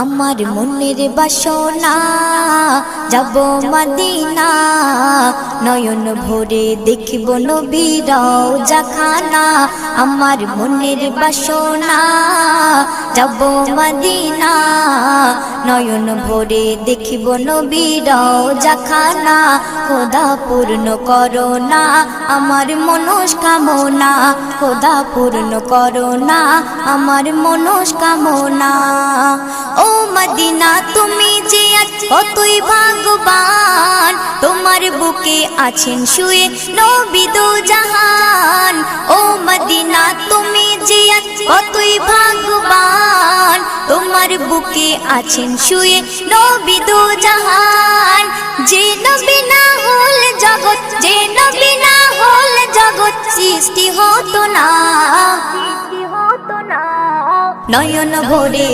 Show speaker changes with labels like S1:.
S1: আমার মনের বাসনা যাব মদিনা, নয়ন ভরে দেখিব নবীর রওজাখানা। আমার মনের বাসনা যাব মদিনা, নয়ন ভরে দেখিব নবীর রওজাখানা। খোদা পূর্ণ করো না আমার মনস্কামনা, খোদা পূর্ণ করো না আমার মনস্কামনা। ও মদিনা তুমি যে কতই ভাগ্যবান, তোমার বুকে আছেন শুয়ে নবী দো জাহান। ও মদিনা তুমি যে কতই ভাগ্যবান, তোমার বুকে আছেন শুয়ে নবী দো জাহান। যে নবী না হল জগৎ, যে নবী না হল জগৎ সৃষ্টি হতো না। নয়ন ভরে